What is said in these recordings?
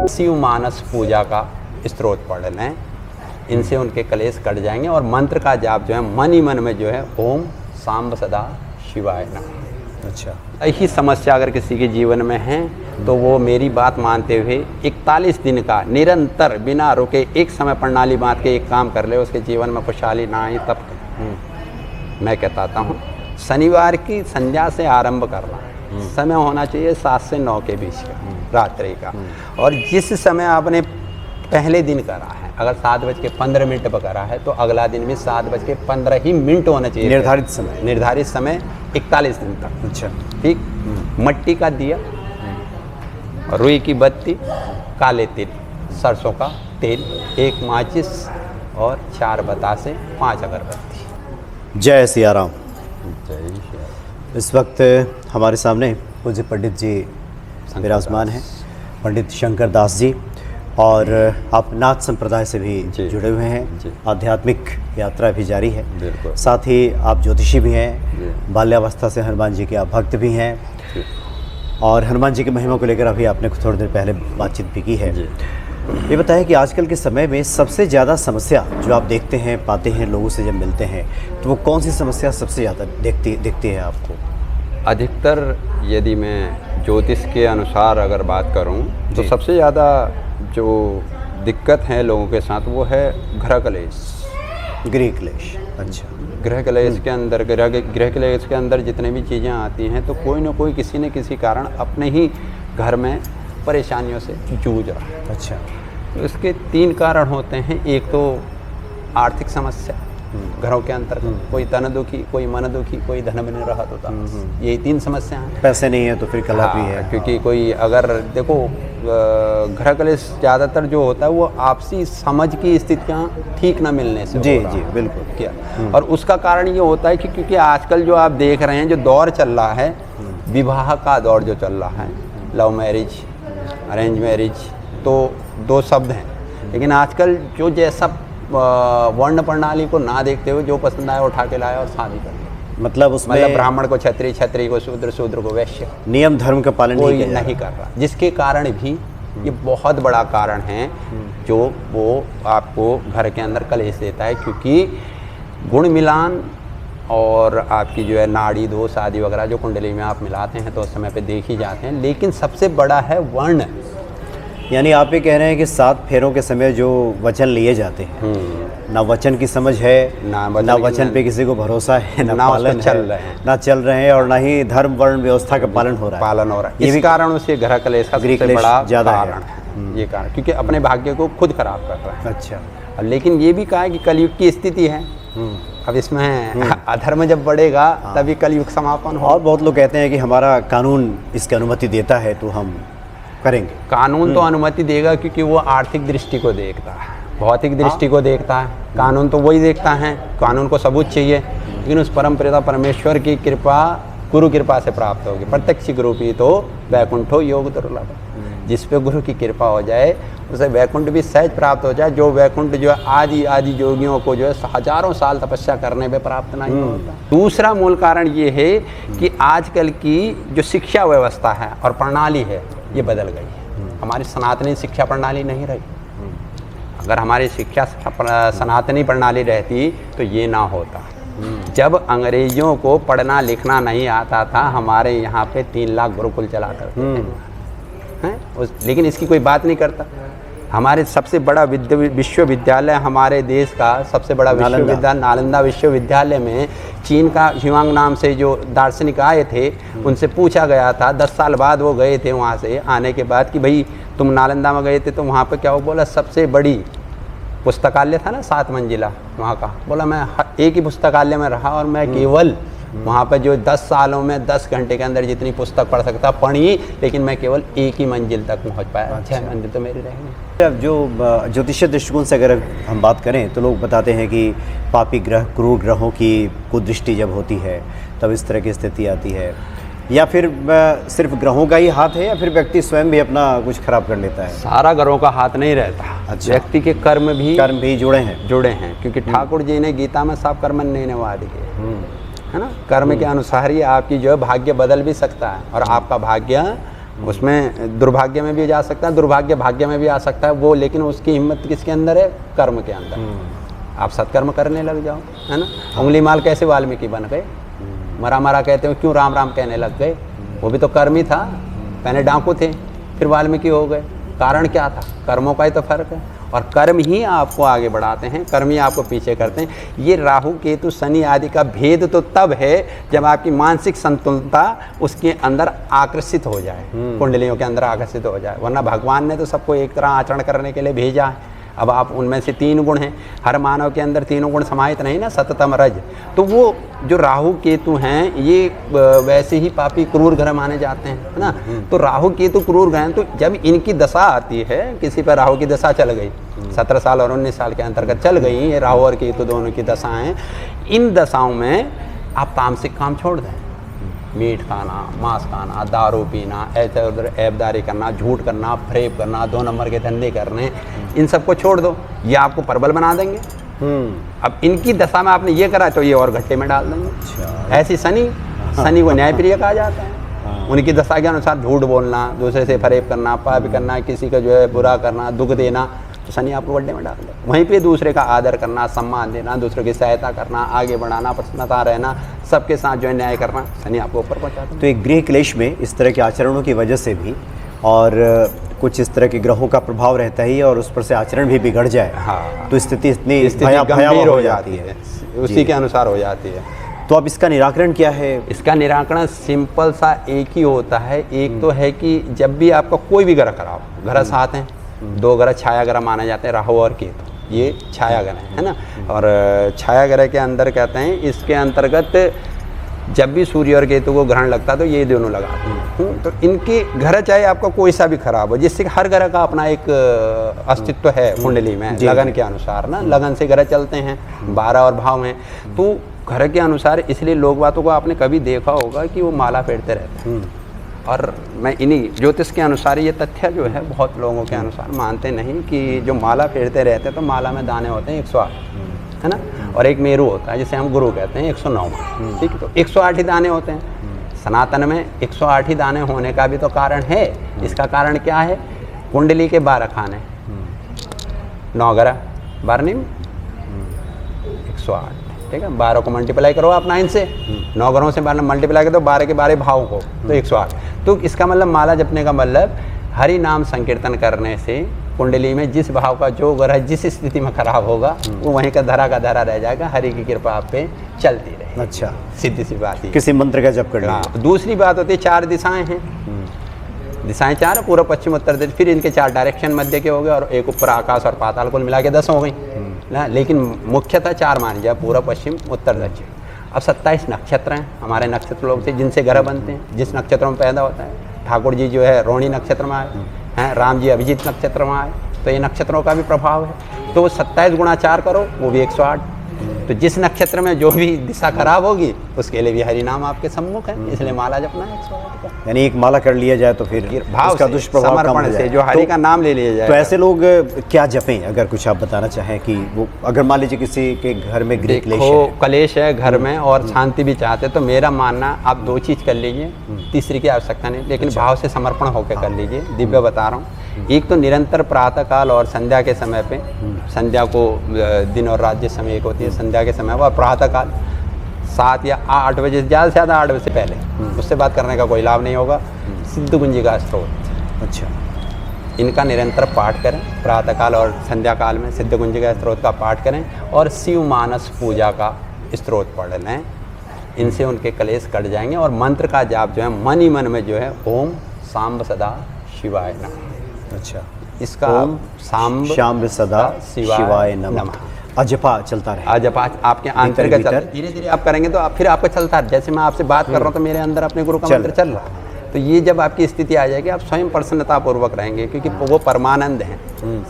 शिव मानस पूजा का स्तोत्र पढ़ लें, इनसे उनके कलेश कट जाएंगे। और मंत्र का जाप जो है मन ही मन में जो है ओम सांब सदा शिवाय नमः। अच्छा, यही समस्या अगर किसी के जीवन में है तो वो मेरी बात मानते हुए 41 दिन का निरंतर बिना रुके एक समय प्रणाली बांध के एक काम कर ले, उसके जीवन में खुशहाली ना आई तब मैं कहता हूँ शनिवार की संध्या से आरंभ करना। समय होना चाहिए 7 से 9 के बीच का रात्रि का। और जिस समय आपने पहले दिन करा है, अगर 7:15 पर करा है तो अगला दिन भी 7:15 होना चाहिए निर्धारित समय 41 दिन तक। अच्छा, ठीक। मट्टी का दिया, रुई की बत्ती, काले तिल, सरसों का तेल, 1 माचिस और 4 बतासे, 5 अगरबत्ती। जय सिया राम। जय श्री राम। इस वक्त हमारे सामने पूज्य पंडित जी विराजमान हैं, पंडित शंकर दास जी, और आप नाथ संप्रदाय से भी जुड़े हुए हैं। आध्यात्मिक यात्रा भी जारी है, साथ ही आप ज्योतिषी भी हैं, बाल्यावस्था से हनुमान जी के आप भक्त भी हैं, और हनुमान जी की महिमा को लेकर अभी आपने थोड़ी देर पहले बातचीत भी की है। ये बताएं कि आजकल के समय में सबसे ज़्यादा समस्या जो आप देखते हैं, पाते हैं, लोगों से जब मिलते हैं, तो वो कौन सी समस्या सबसे ज़्यादा दिखती है आपको? अधिकतर यदि मैं ज्योतिष के अनुसार अगर बात करूं तो सबसे ज़्यादा जो दिक्कत है लोगों के साथ वो है गृह क्लेश। गृह क्लेश। अच्छा, गृह क्लेश के अंदर गृह क्लेश के अंदर जितने भी चीज़ें आती हैं तो कोई ना कोई किसी न किसी कारण अपने ही घर में परेशानियों से जूझ रहा है। अच्छा, तो इसके 3 कारण होते हैं। एक तो आर्थिक समस्या घरों के अंदर, कोई तन दुखी, कोई मन दुखी, कोई धन में नहीं रहा होता। यही 3 समस्या हैं। पैसे नहीं है तो फिर कलह भी है। क्योंकि कोई अगर देखो गृह क्लेश ज़्यादातर जो होता है वो आपसी समझ की स्थितियाँ ठीक ना मिलने से जी हो रहा जी है। बिल्कुल क्या और उसका कारण ये होता है कि क्योंकि आजकल जो आप देख रहे हैं जो दौर चल रहा है, विवाह का दौर जो चल रहा है, लव मैरिज, अरेंज मैरिज, तो 2 शब्द हैं। लेकिन आजकल जो जैसा वर्ण प्रणाली को ना देखते हुए जो पसंद आया उठा के लाया और शादी कर लिया। मतलब उसमें ब्राह्मण को क्षत्रिय, क्षत्रिय को शूद्र, शूद्र को वैश्य, नियम धर्म का पालन कोई नहीं कर रहा। जिसके कारण भी ये बहुत बड़ा कारण है जो वो आपको घर के अंदर कलेश देता है। क्योंकि गुण मिलान और आपकी जो है नाड़ी दोष आदि वगैरह जो कुंडली में आप मिलाते हैं तो उस समय पे देख ही जाते हैं। लेकिन सबसे बड़ा है वर्ण। यानी आप ये कह रहे हैं कि 7 फेरों के समय जो वचन लिए जाते हैं, ना वचन की समझ है, ना वचन पे किसी को भरोसा है, ना पालन चल रहे हैं, ना चल रहे हैं, और ना ही धर्म वर्ण व्यवस्था का पालन हो रहा है। ये भी कारण उसके गृह क्लेश का सबसे बड़ा कारण है। ये कारण क्योंकि अपने भाग्य को खुद खराब कर रहा है। अच्छा, लेकिन ये भी कहा है कि कलयुग की स्थिति है। अब इसमें अधर्म जब बढ़ेगा तभी कलयुग समापन हो। और बहुत लोग कहते हैं कि हमारा कानून इसकी अनुमति देता है तो हम करेंगे। कानून तो अनुमति देगा क्योंकि वो आर्थिक दृष्टि को देखता है, भौतिक दृष्टि को देखता है। कानून तो वही देखता है, कानून को सबूत चाहिए। लेकिन उस परम पिता परमेश्वर की कृपा गुरु कृपा से प्राप्त होगी। प्रत्यक्ष गुरु की तो वैकुंठो योग दुर्लभ। जिस पे गुरु की कृपा हो जाए उसे वैकुंठ भी सहज प्राप्त हो जाए। जो वैकुंठ जो है आदि योगियों को जो है हजारों साल तपस्या करने पे प्राप्त नहीं होता। दूसरा मूल कारण ये है कि आजकल की जो शिक्षा व्यवस्था है और प्रणाली है ये बदल गई है। हमारी सनातनी शिक्षा प्रणाली नहीं रही। अगर हमारी शिक्षा सनातनी प्रणाली रहती तो ये ना होता। जब अंग्रेजों को पढ़ना लिखना नहीं आता था, हमारे यहाँ पे 3 लाख गुरुकुल चला करते हैं। लेकिन इसकी कोई बात नहीं करता। हमारे सबसे बड़ा विश्वविद्यालय, हमारे देश का सबसे बड़ा विश्वविद्यालय नालंदा विश्वविद्यालय में चीन का ह्युआंग नाम से जो दार्शनिक आए थे, उनसे पूछा गया था 10 साल बाद वो गए थे वहाँ से आने के बाद कि भाई तुम नालंदा में गए थे तो वहाँ पे क्या वो बोला सबसे बड़ी पुस्तकालय था ना 7 मंजिला वहाँ का। बोला मैं एक ही पुस्तकालय में रहा और मैं केवल वहाँ पर जो 10 सालों में 10 घंटे के अंदर जितनी पुस्तक पढ़ सकता पढ़ी, लेकिन मैं केवल एक ही मंजिल तक पहुँच पाया। 6 मंजिल तो मेरी रहेंगे। अब जो ज्योतिषीय दृष्टिकोण से अगर हम बात करें तो लोग बताते हैं कि पापी ग्रह, क्रूर ग्रहों की कुदृष्टि जब होती है तब इस तरह की स्थिति आती है, या फिर सिर्फ ग्रहों का ही हाथ है, या फिर व्यक्ति स्वयं भी अपना कुछ खराब कर लेता है? सारा ग्रहों का हाथ नहीं रहता। अच्छा। व्यक्ति के कर्म भी जुड़े हैं क्योंकि ठाकुर जी ने गीता में सब कर्म निवाद किए है ना। कर्म के अनुसार ही आपकी जो है भाग्य बदल भी सकता है और आपका भाग्य उसमें दुर्भाग्य में भी जा सकता है, दुर्भाग्य भाग्य में भी आ सकता है वो, लेकिन उसकी हिम्मत किसके अंदर है? कर्म के अंदर। आप सत्कर्म करने लग जाओ, है ना। उंगली माल कैसे वाल्मीकि बन गए? मरा मरा कहते हो क्यों राम राम कहने लग गए? वो भी तो कर्म ही था, पहले डाकू थे फिर वाल्मीकि हो गए। कारण क्या था? कर्मों का ही तो फर्क है, और कर्म ही आपको आगे बढ़ाते हैं, कर्म ही आपको पीछे करते हैं। ये राहु केतु शनि आदि का भेद तो तब है जब आपकी मानसिक संतुलता उसके अंदर आकर्षित हो जाए, कुंडलियों के अंदर आकर्षित हो जाए, वरना भगवान ने तो सबको एक तरह आचरण करने के लिए भेजा है। अब आप उनमें से 3 गुण हैं, हर मानव के अंदर 3 गुण समाहित नहीं ना, सततम रज। तो वो जो राहु केतु हैं ये वैसे ही पापी क्रूर ग्रह माने जाते हैं, है ना। तो राहु केतु क्रूर ग्रह हैं, तो जब इनकी दशा आती है, किसी पर राहु की दशा चल गई 17 साल और 19 साल के अंतर्गत चल गई, ये राहु और केतु दोनों की दशाएं, इन दशाओं में आप तामसिक काम छोड़ दें, मीट खाना, मांस खाना, दारू पीना, ऐसे उधर ऐबदारी करना, झूठ करना, फरेब करना, 2 नंबर के धंधे करने, इन सबको छोड़ दो, ये आपको प्रबल बना देंगे। अब इनकी दशा में आपने ये करा तो ये और घट्टे में डाल देंगे। ऐसी शनि को न्यायप्रिय कहा जाता है। उनकी दशा के अनुसार झूठ बोलना, दूसरे से फरेब करना, पाप करना, किसी का जो है बुरा करना, दुख देना, तो शनि आपको गड्ढे में डाल दे। वहीं पे दूसरे का आदर करना, सम्मान देना, दूसरे की सहायता करना, आगे बढ़ाना, प्रसन्नता रहना, सबके साथ जो है न्याय करना, शनि आपको ऊपर पहुँचा दे। तो एक गृह क्लेश में इस तरह के आचरणों की वजह से भी और कुछ इस तरह के ग्रहों का प्रभाव रहता ही, और उस पर से आचरण भी बिगड़ जाए, हाँ, तो स्थिति इतनी गंभीर हो जाती है, उसी के अनुसार हो जाती है। तो अब इसका निराकरण क्या है? इसका निराकरण सिंपल सा एक ही होता है। एक तो है कि जब भी आपका कोई भी ग्रह खराब, ग्रह 7 हैं, 2 ग्रह छाया ग्रह माने जाते हैं, राहु और केतु, ये छाया ग्रह है ना। और छाया ग्रह के अंदर कहते हैं, इसके अंतर्गत जब भी सूर्य और केतु को ग्रहण लगता है तो ये दोनों लगाते हैं। तो इनके ग्रह चाहे आपका कोई सा भी खराब हो, जिससे हर ग्रह का अपना एक अस्तित्व है कुंडली में, लगन के अनुसार ना, लगन से ग्रह चलते हैं, 12 और भाव हैं, तो ग्रह के अनुसार। इसलिए लोग बातों को आपने कभी देखा होगा कि वो माला फेरते रहते हैं, और मैं इन्हीं ज्योतिष के अनुसार ये तथ्य जो है बहुत लोगों के अनुसार मानते नहीं कि जो माला फेरते रहते हैं तो माला में दाने होते हैं 108, है ना, और एक मेरू होता है जिसे हम गुरु कहते हैं 109, ठीक है। तो 108 ही दाने होते हैं। सनातन में 108 ही दाने होने का भी तो कारण है। इसका कारण क्या है? कुंडली के 12 खाने, 9 ग्रह, 12 नहीं 108, ठीक है। 12 को मल्टीप्लाई करो आप 9 से, 9 ग्रहों से 12 मल्टीप्लाई करो तो 12 के 12 भाव को, तो 108। तो इसका मतलब माला जपने का मतलब हरि नाम संकीर्तन करने से कुंडली में जिस भाव का जो ग्रह जिस स्थिति में खराब होगा वो वहीं का धरा रह जाएगा। हरि की कृपा आप पे चलती रहेगी। अच्छा, सीधी सी बात है। किसी मंत्र का जप करना। दूसरी बात होती है 4 दिशाएं हैं, दिशाएं 4, पूर्व पश्चिम उत्तर दक्षिण, फिर इनके 4 डायरेक्शन मध्य के हो गए, और एक ऊपर आकाश और पाताल, कुल मिला के 10 हो गई ना। लेकिन मुख्यतः 4 मान जाए, पूर्व पश्चिम उत्तर दक्षिण। अब 27 नक्षत्र हैं हमारे नक्षत्र लोग से, जिनसे ग्रह बनते हैं, जिस नक्षत्र में पैदा होता है। ठाकुर जी जो है रोहिणी नक्षत्र में आए हैं, राम जी अभिजीत नक्षत्र में आए, तो ये नक्षत्रों का भी प्रभाव है। तो 27 गुणा 4 करो, वो भी 108। तो जिस नक्षत्र में जो भी दिशा खराब होगी उसके लिए भी हरि नाम आपके सम्मुख है, इसलिए माला जपना है 108 का। यानी एक माला कर लिया जाए तो फिर भाव उसका से, दुष्प्रभाव कम हो समर्पण जाए। से जो हरि का नाम ले लिया जाए। तो ऐसे लोग क्या जपें, अगर कुछ आप बताना चाहें कि वो, अगर मान लीजिए किसी के घर में गृह क्लेश है, कलेश है घर में और शांति भी चाहते, तो मेरा मानना आप 2 चीज़ कर लीजिए, तीसरी की आवश्यकता नहीं, लेकिन भाव से समर्पण होकर कर लीजिए। दिव्य बता रहा हूँ। एक तो निरंतर प्रातःकाल और संध्या के समय पे, संध्या को दिन और रात जिस समय एक होती है, संध्या के समय और प्रातःकाल 7 या 8 बजे, ज़्यादा से ज़्यादा 8 बजे से पहले, उससे बात करने का कोई लाभ नहीं होगा। सिद्ध कुंजी का स्त्रोत, अच्छा, इनका निरंतर पाठ करें। प्रातःकाल और संध्या काल में सिद्ध कुंजी का स्त्रोत का पाठ करें, और शिव मानस पूजा का स्त्रोत पढ़ लें। इनसे उनके कलेश कट जाएंगे। और मंत्र का जाप जो है मन ही मन में जो है, ओम सांब सदा शिवाय नमः। अच्छा, इसका शाम सदा शिवाय नमः अजपा चलता रहे। अजपा आपके आंतरिक धीरे धीरे आप करेंगे तो फिर आपका चलता है। जैसे मैं आपसे बात कर रहा हूँ तो मेरे अंदर अपने गुरु का मंत्र चल रहा है। तो ये जब आपकी स्थिति आ जाएगी आप स्वयं प्रसन्नता पूर्वक रहेंगे, क्योंकि वो परमानंद है।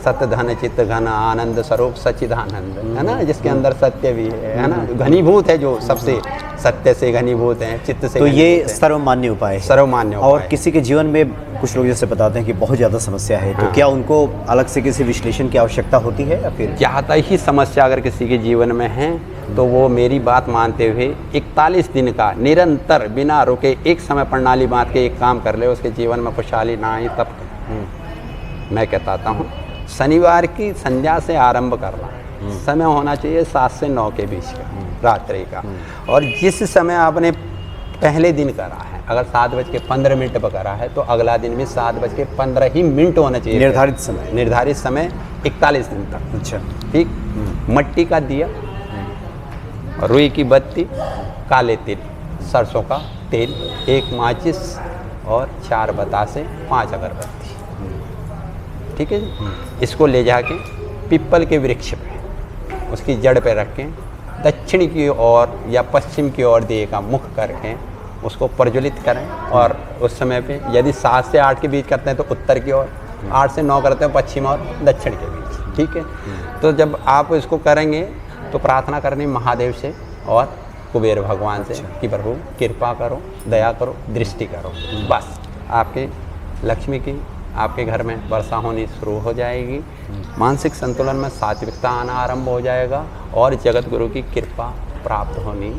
सत्य धन चित्त घन आनंद स्वरूप सच्चिदानंद, है ना, जिसके अंदर सत्य भी है ना, घनीभूत है, जो सबसे सत्य से घनीभूत हैं, चित्त से तो ये घनीभूत हैं। सर्वमान्य उपाय है। सर्वमान्य और उपाय। किसी के जीवन में कुछ लोग जैसे बताते हैं कि बहुत ज़्यादा समस्या है, तो हाँ। क्या उनको अलग से किसी विश्लेषण की आवश्यकता होती है या फिर? ज़्यादा ही समस्या अगर किसी के जीवन में है तो वो मेरी बात मानते हुए 41 दिन का निरंतर बिना रुके एक समय प्रणाली बांध के एक काम कर ले, उसके जीवन में खुशहाली ना आई तब मैं कहता हूँ शनिवार की संध्या से आरंभ करना। समय होना चाहिए 7 से 9 के बीच का रात्रि का। और जिस समय आपने पहले दिन करा है, अगर 7:15 पर करा है तो अगला दिन भी 7:15 ही मिनट होना चाहिए। निर्धारित समय 41 दिन तक। अच्छा, ठीक। मट्टी का दिया, रुई की बत्ती, काले तिल, सरसों का तेल, 1 माचिस और 4 बतासे, 5 अगरबत्ती। ठीक है जी। इसको ले जाके पीपल के वृक्ष पे उसकी जड़ पे रख के दक्षिण की ओर या पश्चिम की ओर दिए का मुख करके उसको प्रज्वलित करें। और उस समय पे यदि 7 से 8 के बीच करते हैं तो उत्तर की ओर, 8 से 9 करते हैं पश्चिम और दक्षिण के बीच। ठीक है। तो जब आप इसको करेंगे तो प्रार्थना करनी महादेव से और कुबेर भगवान से कि प्रभु कृपा करो, दया करो, दृष्टि करो। बस आपके लक्ष्मी की आपके घर में वर्षा होनी शुरू हो जाएगी, मानसिक संतुलन में सात्विकता आना आरंभ हो जाएगा और जगत गुरु की कृपा प्राप्त होनी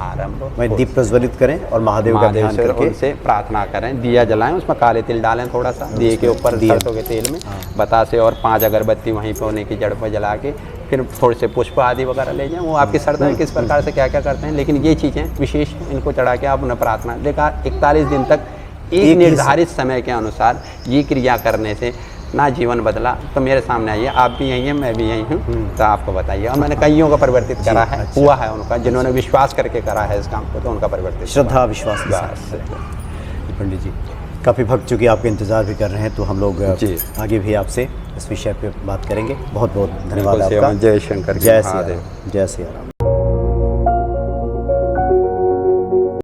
आरंभ हो। दीप प्रज्वलित करें और महादेव का ध्यान से करके उनसे प्रार्थना करें, दिया जलाएं, उसमें काले तिल डालें थोड़ा सा दिए के ऊपर, सरसों के तेल में बतासे और 5 अगरबत्ती वहीं पे होने की जड़ पर जला के फिर थोड़े से पुष्प आदि वगैरह ले जाएं। वो आपकी श्रद्धा है किस प्रकार से क्या क्या करते हैं, लेकिन ये चीज़ें विशेष इनको चढ़ा के आप उन्हें प्रार्थना। देखा 41 दिन तक एक निर्धारित समय के अनुसार ये क्रिया करने से ना जीवन बदला। तो मेरे सामने आइए, आप भी यही हैं, मैं भी यही हूँ, तो आपको बताइए। और मैंने कईयों का परिवर्तित करा है, हुआ है उनका, जिन्होंने विश्वास करके करा है इस काम को, तो उनका परिवर्तित श्रद्धा विश्वास के साथ। बस। पंडित जी, काफ़ी भक्त चूँकि आपका इंतज़ार भी कर रहे हैं, तो हम लोग आगे भी आपसे इस विषय पे बात करेंगे। बहुत बहुत धन्यवाद आपका। जय शंकर, जय सिया राम। जय सिया राम।